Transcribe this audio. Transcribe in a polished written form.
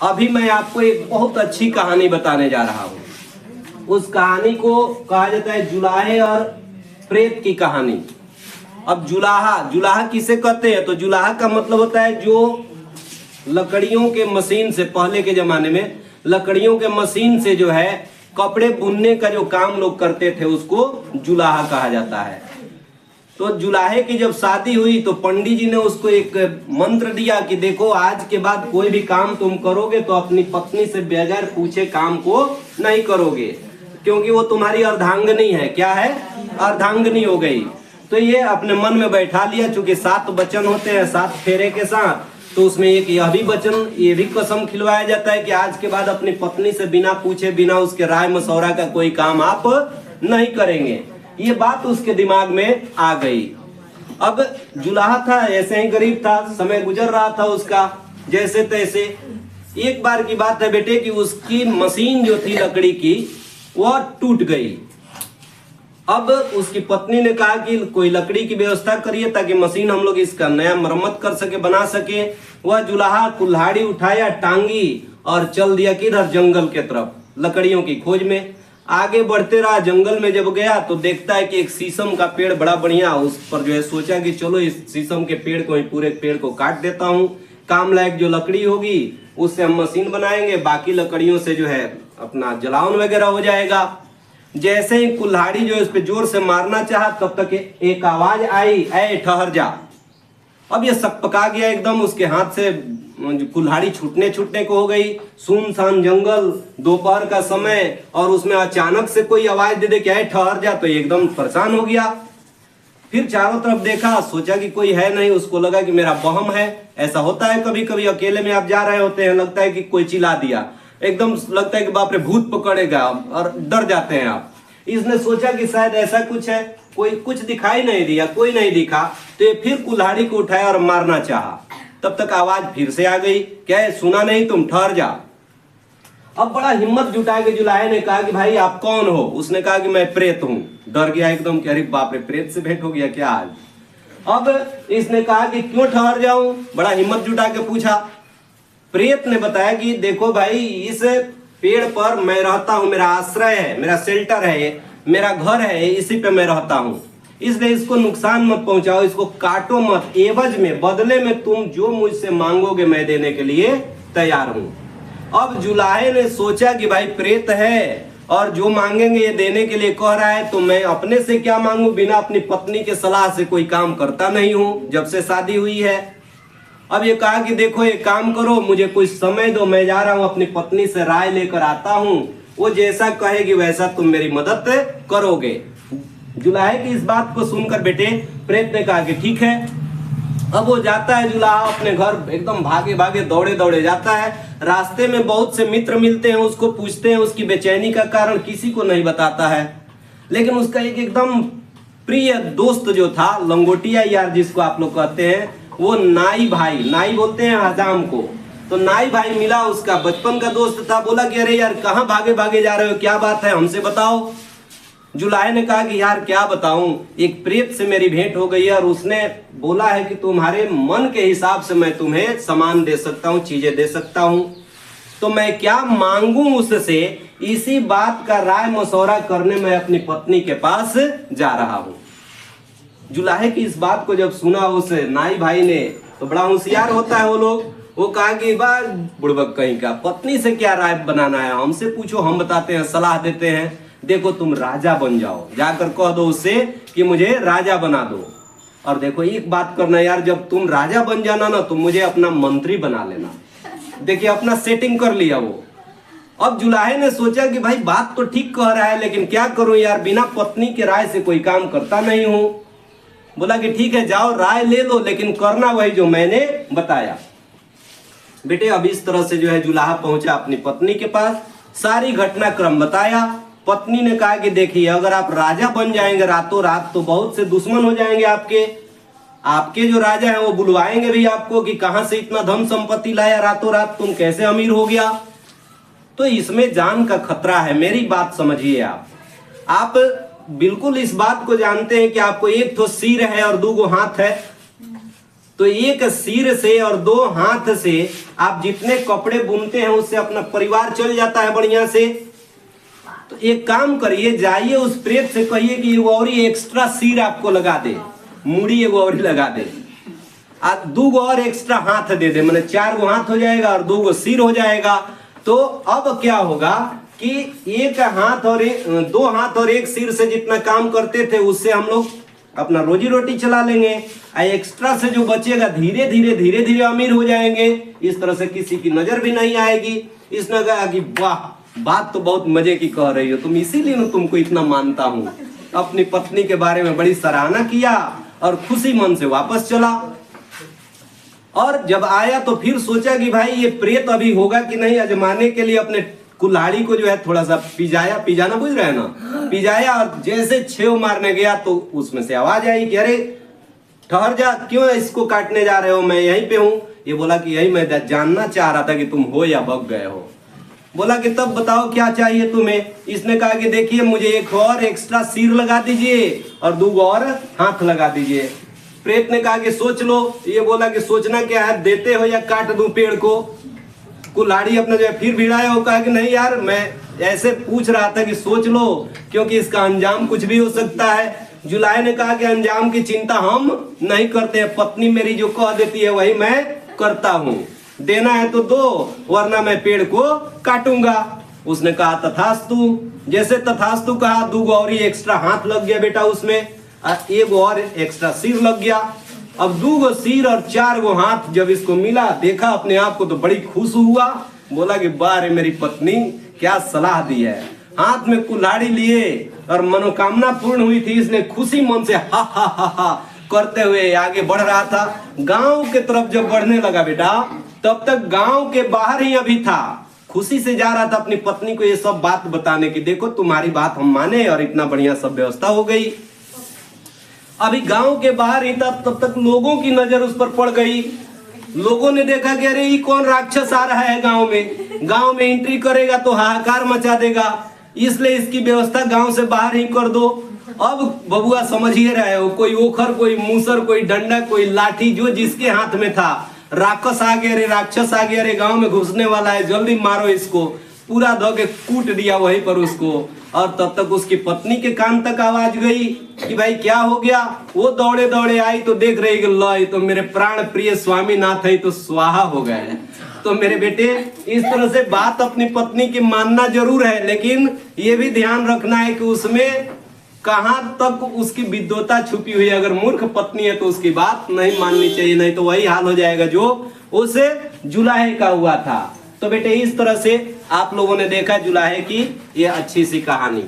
अभी मैं आपको एक बहुत अच्छी कहानी बताने जा रहा हूँ। उस कहानी को कहा जाता है जुलाहे और प्रेत की कहानी। अब जुलाहा किसे कहते हैं? तो जुलाहा का मतलब होता है जो लकड़ियों के मशीन से, पहले के जमाने में लकड़ियों के मशीन से जो है कपड़े बुनने का जो काम लोग करते थे उसको जुलाहा कहा जाता है। तो जुलाहे की जब शादी हुई तो पंडित जी ने उसको एक मंत्र दिया कि देखो आज के बाद कोई भी काम तुम करोगे तो अपनी पत्नी से बगैर पूछे काम को नहीं करोगे, क्योंकि वो तुम्हारी अर्धांगिनी है। क्या है? अर्धांगिनी हो गई। तो ये अपने मन में बैठा लिया, चूंकि 7 वचन होते हैं 7 फेरे के साथ, तो उसमें एक यह भी वचन, ये भी कसम खिलवाया जाता है कि आज के बाद अपनी पत्नी से बिना पूछे, बिना उसके राय मशवरा का कोई काम आप नहीं करेंगे। ये बात उसके दिमाग में आ गई। अब जुलाहा था, ऐसे ही गरीब था, समय गुजर रहा था उसका जैसे तैसे। एक बार की बात है बेटे कि उसकी मशीन जो थी लकड़ी की वह टूट गई। अब उसकी पत्नी ने कहा कि कोई लकड़ी की व्यवस्था करिए ताकि मशीन हम लोग इसका नया मरम्मत कर सके, बना सके। वह जुलाहा कुल्हाड़ी उठाया, टांगी और चल दिया किधर? जंगल के तरफ, लकड़ियों की खोज में। आगे बढ़ते रहा, जंगल में जब गया तो देखता है कि एक शीशम का पेड़ बड़ा बढ़िया, उस पर जो है सोचा कि चलो इस शीशम के पेड़ को ही, पूरे पेड़ को काट देता हूँ, काम लायक जो लकड़ी होगी उससे हम मशीन बनाएंगे, बाकी लकड़ियों से जो है अपना जलावन वगैरह हो जाएगा। जैसे ही कुल्हाड़ी जो है उस पर जोर से मारना चाहा तब तक एक आवाज आई, ऐ ठहर जा। अब ये सकपका गया एकदम, उसके हाथ से कुल्हाड़ी छूटने को हो गई। सुनसान जंगल, दोपहर का समय, और उसमें अचानक से कोई आवाज दे क्या है ठहर जा, तो एकदम परेशान हो गया। फिर चारों तरफ देखा, सोचा कि कोई है नहीं, उसको लगा कि मेरा वहम है। ऐसा होता है कभी कभी, अकेले में आप जा रहे होते हैं, लगता है कि कोई चिल्ला दिया, एकदम लगता है कि बाप रे भूत पकड़ेगा और डर जाते हैं आप। इसने सोचा कि शायद ऐसा कुछ है, कोई कुछ दिखाई नहीं दिया, कोई नहीं दिखा, तो ये फिर कुल्हाड़ी को उठाया और मारना चाहा। तब तक आवाज फिर से आ गई, क्या है? सुना नहीं तुम, ठहर जा। अब बड़ा हिम्मत जुटा के जुलाहे ने कहा कि भाई आप कौन हो? उसने कहा कि मैं प्रेत हूं। डर गया एकदम कि अरे बाप रे, प्रेत से भेंट हो गया क्या आज? अब इसने कहा कि क्यों ठहर जाऊं? बड़ा हिम्मत जुटा के पूछा। प्रेत ने बताया कि देखो भाई, इस पेड़ पर मैं रहता हूं, मेरा आश्रय है, मेरा शेल्टर है, मेरा घर है, इसी पे मैं रहता हूं, इसलिए इसको नुकसान मत पहुंचाओ, इसको काटो मत। एवज में, बदले में तुम जो मुझसे मांगोगे मैं देने के लिए तैयार हूं। अब जुलाहे ने सोचा कि भाई प्रेत है और जो मांगेंगे ये देने के लिए कह रहा है, तो मैं अपने से क्या मांगू? बिना अपनी पत्नी के सलाह से कोई काम करता नहीं हूं जब से शादी हुई है। अब ये कहा कि देखो एक काम करो, मुझे कुछ समय दो, मैं जा रहा हूं अपनी पत्नी से राय लेकर आता हूं, वो जैसा कहेगी वैसा तुम मेरी मदद करोगे। जुलाहे की इस बात को सुनकर बेटे प्रेत ने कहा कि ठीक है। अब वो जाता है जुलाहा अपने घर, एकदम भागे भागे दौड़े दौड़े जाता है। रास्ते में बहुत से मित्र मिलते हैं, उसको पूछते हैं उसकी बेचैनी का कारण, किसी को नहीं बताता है। लेकिन उसका एक एकदम प्रिय दोस्त जो था, लंगोटिया यार जिसको आप लोग कहते हैं, वो नाई भाई, नाई बोलते हैं हजाम को, तो नाई भाई मिला, उसका बचपन का दोस्त था। बोला कि अरे यार कहाँ भागे भागे जा रहे हो, क्या बात है, हमसे बताओ। जुलाहे ने कहा कि यार क्या बताऊं, एक प्रेत से मेरी भेंट हो गई है और उसने बोला है कि तुम्हारे मन के हिसाब से मैं तुम्हें सामान दे सकता हूं, चीजें दे सकता हूं, तो मैं क्या मांगू उससे, इसी बात का राय मशवरा करने मैं अपनी पत्नी के पास जा रहा हूं। जुलाहे की इस बात को जब सुना उस नाई भाई ने, तो बड़ा होशियार होता है वो लोग, वो कहा कि बार बुड़बक कहीं का, पत्नी से क्या राय बनाना है, हमसे पूछो, हम बताते हैं, सलाह देते हैं। देखो तुम राजा बन जाओ, जाकर कह दो उससे कि मुझे राजा बना दो। और देखो एक बात करना यार, जब तुम राजा बन जाना ना तो मुझे अपना मंत्री बना लेना। देखिए अपना सेटिंग कर लिया वो। अब जुलाहे ने सोचा कि भाई बात तो ठीक कह रहा है, लेकिन क्या करूं यार, बिना पत्नी के राय से कोई काम करता नहीं हूं। बोला कि ठीक है जाओ राय ले लो, लेकिन करना वही जो मैंने बताया। बेटे अब इस तरह से जो है जुलाहा पहुंचा अपनी पत्नी के पास, सारी घटनाक्रम बताया। पत्नी ने कहा कि देखिए अगर आप राजा बन जाएंगे रातों रात तो बहुत से दुश्मन हो जाएंगे आपके जो राजा हैं वो बुलवाएंगे भी आपको कि कहां से इतना धन संपत्ति लाया रातों रात, तुम कैसे अमीर हो गया, तो इसमें जान का खतरा है। मेरी बात समझिए, आप बिल्कुल इस बात को जानते हैं कि आपको एक तो सिर है और 2 हाथ है, तो एक सिर से और 2 हाथ से आप जितने कपड़े बुनते हैं उससे अपना परिवार चल जाता है बढ़िया से। तो एक काम करिए, जाइए उस प्रेत से कहिए कि वो और एक्स्ट्रा सिर आपको लगा दे, मुड़ी एगो और लगा दे, 2 और एक्स्ट्रा हाथ दे दे, मैंने 4 गो हाथ हो जाएगा और 2 गो सिर हो जाएगा। तो अब क्या होगा कि 1 हाथ और 2 हाथ और 1 सिर से जितना काम करते थे उससे हम लोग अपना रोजी रोटी चला लेंगे। एक्स्ट्रा से जो बचेगा धीरे धीरे अमीर हो जाएंगे। इस तरह से किसी की नजर भी नहीं आएगी। इसने कहा कि वाह, बात तो बहुत मजे की कह रही हो तुम, इसीलिए मैं तुमको इतना मानता हूँ। अपनी पत्नी के बारे में बड़ी सराहना किया और खुशी मन से वापस चला। और जब आया तो फिर सोचा कि भाई ये प्रेत अभी होगा कि नहीं, अजमाने के लिए अपने कुल्हाड़ी को जो है थोड़ा सा पिजाना बुझ रहे हैं ना, पिजाया और जैसे छेव मारने गया तो उसमें से आवाज आई कि अरे ठहर जा, क्यों इसको काटने जा रहे हो, मैं यहीं पे हूँ। ये बोला कि यही मैं जानना चाह रहा था कि तुम हो या भग गए हो। बोला कि तब बताओ क्या चाहिए तुम्हें। इसने कहा कि देखिए मुझे एक और एक्स्ट्रा सिर लगा दीजिए और 2 और हाथ लगा दीजिए। प्रेत ने कहा कि सोच लो। ये बोला कि सोचना क्या है, देते हो या काट दूं पेड़ को। कुल्हाड़ी अपना जो है फिर भिड़ाया। वो कहा कि नहीं यार, मैं ऐसे पूछ रहा था कि सोच लो, क्योंकि इसका अंजाम कुछ भी हो सकता है। जुलाहे ने कहा कि अंजाम की चिंता हम नहीं करते हैं, पत्नी मेरी जो कह देती है वही मैं करता हूँ, देना है तो दो वरना मैं पेड़ को काटूंगा। उसने कहा तथास्तु। जैसे तथास्तु कहा, 2 और ही एक्स्ट्रा हाथ लग गया बेटा उसमें, 1 और एक्स्ट्रा सिर लग गया। अब 2 सिर और 4 हाथ जब इसको मिला, देखा अपने आप को तो बड़ी खुश हुआ। बोला कि बारे मेरी पत्नी क्या सलाह दी है। हाथ में कुल्हाड़ी लिए और मनोकामना पूर्ण हुई थी। इसने खुशी मन से हा हा हा हा करते हुए आगे बढ़ रहा था। गांव के तरफ जब बढ़ने लगा बेटा, तब तक गांव के बाहर ही अभी था। खुशी से जा रहा था अपनी पत्नी को ये सब बात बताने की, देखो तुम्हारी बात हम माने और इतना बढ़िया सब व्यवस्था हो गई। अभी गांव के बाहर ही था, तब तक लोगों की नजर उस पर पड़ गई। लोगों ने देखा कि अरे ये कौन राक्षस आ रहा है गांव में एंट्री करेगा तो हाहाकार मचा देगा, इसलिए इसकी व्यवस्था गांव से बाहर ही कर दो। अब बबुआ समझ ही रहे हो, कोई ओखर, कोई मूसर, कोई डंडा, कोई लाठी, जो जिसके हाथ में था। राक्षस आ गया, अरे राक्षस आ गया, अरे गांव में घुसने वाला है, जल्दी मारो इसको। पूरा धो के कूट दिया वहीं पर उसको। और तब तक उसकी पत्नी के कान तक आवाज गई कि भाई क्या हो गया। वो दौड़े दौड़े आई तो देख रही कि लो, तो मेरे प्राण प्रिय स्वामीनाथ है तो स्वाहा हो गए। तो मेरे बेटे, इस तरह से बात अपनी पत्नी की मानना जरूर है, लेकिन ये भी ध्यान रखना है कि उसमें कहां तक उसकी विद्वता छुपी हुई है। अगर मूर्ख पत्नी है तो उसकी बात नहीं माननी चाहिए, नहीं तो वही हाल हो जाएगा जो उसे जुलाहे का हुआ था। तो बेटे, इस तरह से आप लोगों ने देखा जुलाहे की ये अच्छी सी कहानी।